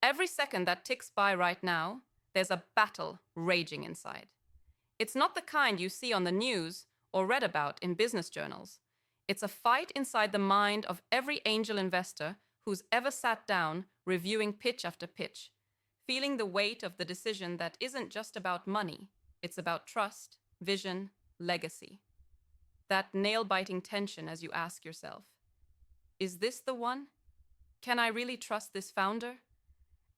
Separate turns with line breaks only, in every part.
Every second that ticks by right now, there's a battle raging inside. It's not the kind you see on the news or read about in business journals. It's a fight inside the mind of every angel investor who's ever sat down reviewing pitch after pitch, feeling the weight of the decision that isn't just about money, it's about trust, vision, legacy. That nail-biting tension as you ask yourself, is this the one? Can I really trust this founder?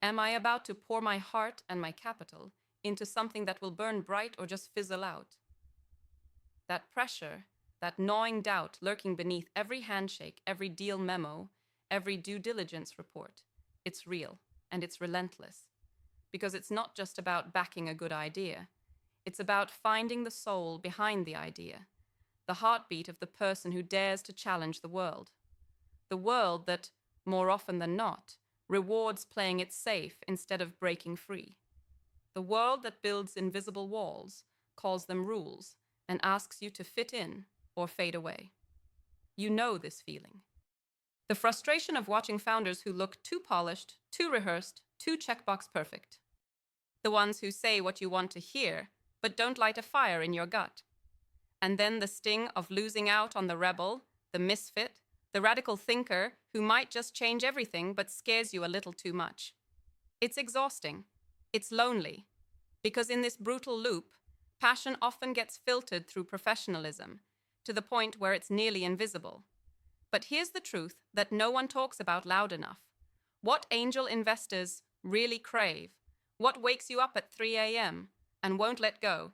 Am I about to pour my heart and my capital into something that will burn bright or just fizzle out? That pressure, that gnawing doubt lurking beneath every handshake, every deal memo, every due diligence report, it's real and it's relentless. Because it's not just about backing a good idea. It's about finding the soul behind the idea, the heartbeat of the person who dares to challenge the world. The world that, more often than not, rewards playing it safe instead of breaking free. The world that builds invisible walls, calls them rules, and asks you to fit in or fade away. You know this feeling. The frustration of watching founders who look too polished, too rehearsed, too checkbox perfect. The ones who say what you want to hear, but don't light a fire in your gut. And then the sting of losing out on the rebel, the misfit, the radical thinker who might just change everything but scares you a little too much. It's exhausting. It's lonely. Because in this brutal loop, passion often gets filtered through professionalism, to the point where it's nearly invisible. But here's the truth that no one talks about loud enough. What angel investors really crave, what wakes you up at 3 a.m. and won't let go,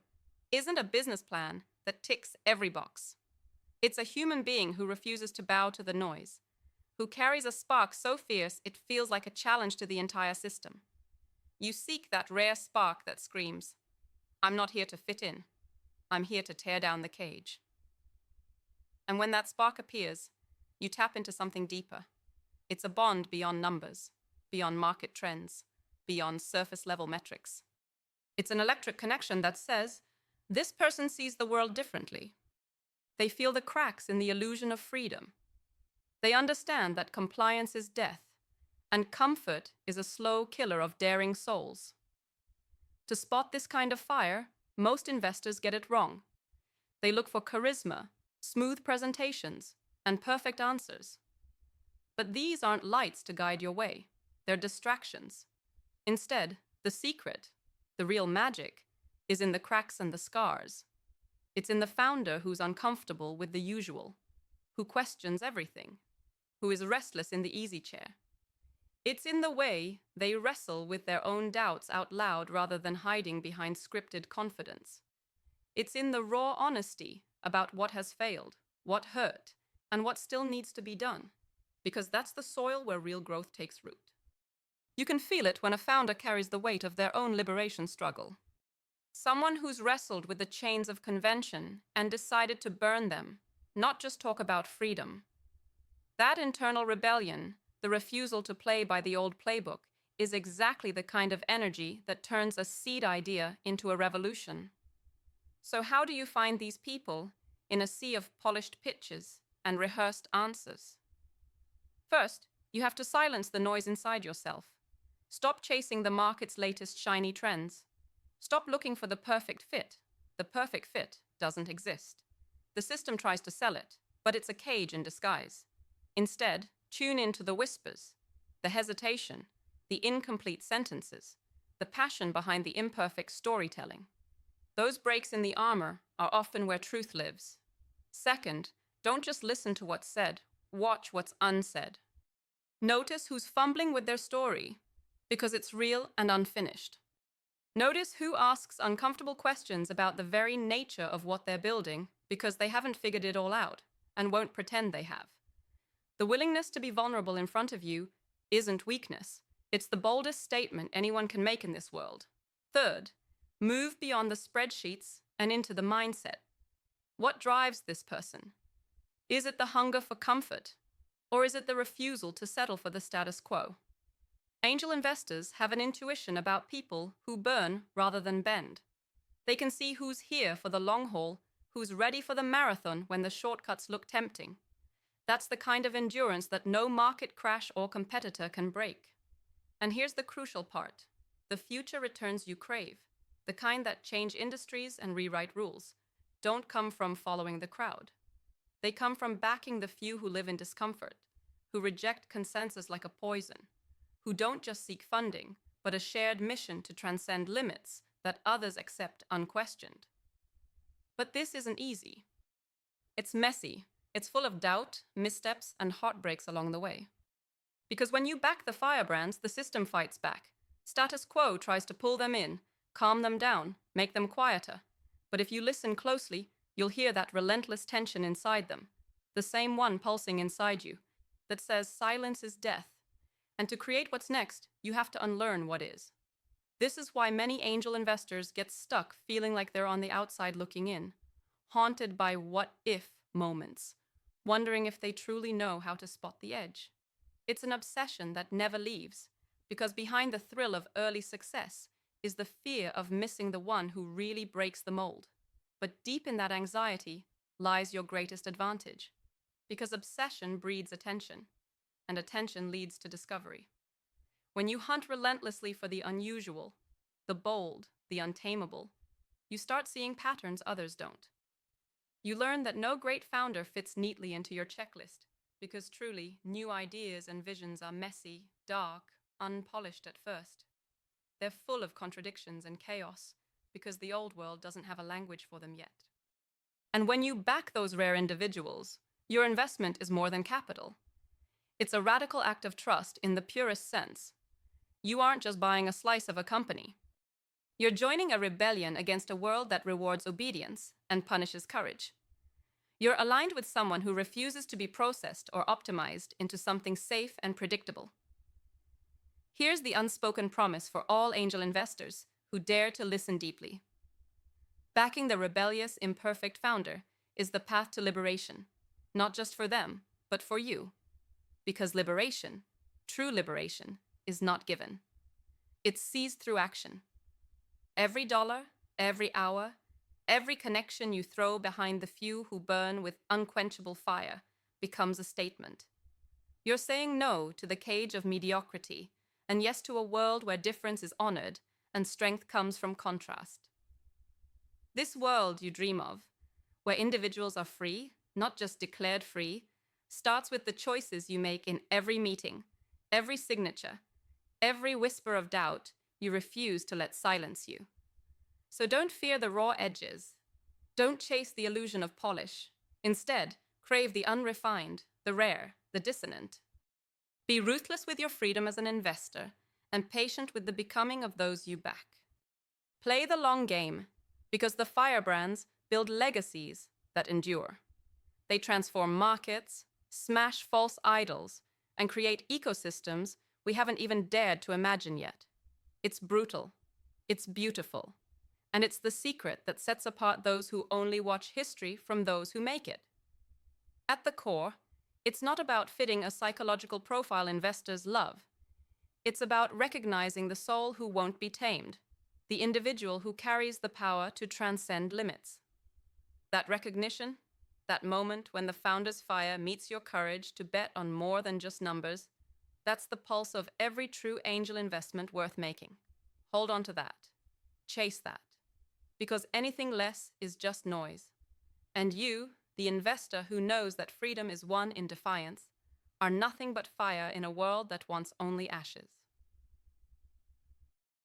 isn't a business plan that ticks every box. It's a human being who refuses to bow to the noise, who carries a spark so fierce it feels like a challenge to the entire system. You seek that rare spark that screams, I'm not here to fit in. I'm here to tear down the cage. And when that spark appears, you tap into something deeper. It's a bond beyond numbers, beyond market trends, beyond surface-level metrics. It's an electric connection that says, this person sees the world differently. They feel the cracks in the illusion of freedom. They understand that compliance is death, and comfort is a slow killer of daring souls. To spot this kind of fire, most investors get it wrong. They look for charisma, smooth presentations, and perfect answers. But these aren't lights to guide your way. They're distractions. Instead, the secret, the real magic, is in the cracks and the scars. It's in the founder who's uncomfortable with the usual, who questions everything, who is restless in the easy chair. It's in the way they wrestle with their own doubts out loud rather than hiding behind scripted confidence. It's in the raw honesty about what has failed, what hurt, and what still needs to be done, because that's the soil where real growth takes root. You can feel it when a founder carries the weight of their own liberation struggle. Someone who's wrestled with the chains of convention and decided to burn them, not just talk about freedom. That internal rebellion, the refusal to play by the old playbook, is exactly the kind of energy that turns a seed idea into a revolution. So how do you find these people in a sea of polished pitches and rehearsed answers? First, you have to silence the noise inside yourself. Stop chasing the market's latest shiny trends. Stop looking for the perfect fit. The perfect fit doesn't exist. The system tries to sell it, but it's a cage in disguise. Instead, tune into the whispers, the hesitation, the incomplete sentences, the passion behind the imperfect storytelling. Those breaks in the armor are often where truth lives. Second, don't just listen to what's said, watch what's unsaid. Notice who's fumbling with their story, because it's real and unfinished. Notice who asks uncomfortable questions about the very nature of what they're building because they haven't figured it all out and won't pretend they have. The willingness to be vulnerable in front of you isn't weakness. It's the boldest statement anyone can make in this world. Third, move beyond the spreadsheets and into the mindset. What drives this person? Is it the hunger for comfort, or is it the refusal to settle for the status quo? Angel investors have an intuition about people who burn rather than bend. They can see who's here for the long haul, who's ready for the marathon when the shortcuts look tempting. That's the kind of endurance that no market crash or competitor can break. And here's the crucial part. The future returns you crave, the kind that change industries and rewrite rules, don't come from following the crowd. They come from backing the few who live in discomfort, who reject consensus like a poison, who don't just seek funding, but a shared mission to transcend limits that others accept unquestioned. But this isn't easy. It's messy. It's full of doubt, missteps, and heartbreaks along the way. Because when you back the firebrands, the system fights back. Status quo tries to pull them in, calm them down, make them quieter. But if you listen closely, you'll hear that relentless tension inside them, the same one pulsing inside you, that says silence is death. And to create what's next, you have to unlearn what is. This is why many angel investors get stuck feeling like they're on the outside looking in, haunted by what-if moments, wondering if they truly know how to spot the edge. It's an obsession that never leaves, because behind the thrill of early success is the fear of missing the one who really breaks the mold. But deep in that anxiety lies your greatest advantage, because obsession breeds attention, and attention leads to discovery. When you hunt relentlessly for the unusual, the bold, the untamable, you start seeing patterns others don't. You learn that no great founder fits neatly into your checklist, because truly, new ideas and visions are messy, dark, unpolished at first. They're full of contradictions and chaos, because the old world doesn't have a language for them yet. And when you back those rare individuals, your investment is more than capital. It's a radical act of trust in the purest sense. You aren't just buying a slice of a company. You're joining a rebellion against a world that rewards obedience and punishes courage. You're aligned with someone who refuses to be processed or optimized into something safe and predictable. Here's the unspoken promise for all angel investors who dare to listen deeply. Backing the rebellious, imperfect founder is the path to liberation, not just for them, but for you. Because liberation, true liberation, is not given. It's seized through action. Every dollar, every hour, every connection you throw behind the few who burn with unquenchable fire becomes a statement. You're saying no to the cage of mediocrity and yes to a world where difference is honored and strength comes from contrast. This world you dream of, where individuals are free, not just declared free, starts with the choices you make in every meeting, every signature, every whisper of doubt you refuse to let silence you. So don't fear the raw edges. Don't chase the illusion of polish. Instead, crave the unrefined, the rare, the dissonant. Be ruthless with your freedom as an investor and patient with the becoming of those you back. Play the long game, because the firebrands build legacies that endure. They transform markets, smash false idols, and create ecosystems we haven't even dared to imagine yet. It's brutal. It's beautiful. And it's the secret that sets apart those who only watch history from those who make it. At the core, it's not about fitting a psychological profile investors love. It's about recognizing the soul who won't be tamed, the individual who carries the power to transcend limits. That recognition, that moment when the founder's fire meets your courage to bet on more than just numbers, that's the pulse of every true angel investment worth making. Hold on to that. Chase that. Because anything less is just noise. And you, the investor who knows that freedom is won in defiance, are nothing but fire in a world that wants only ashes.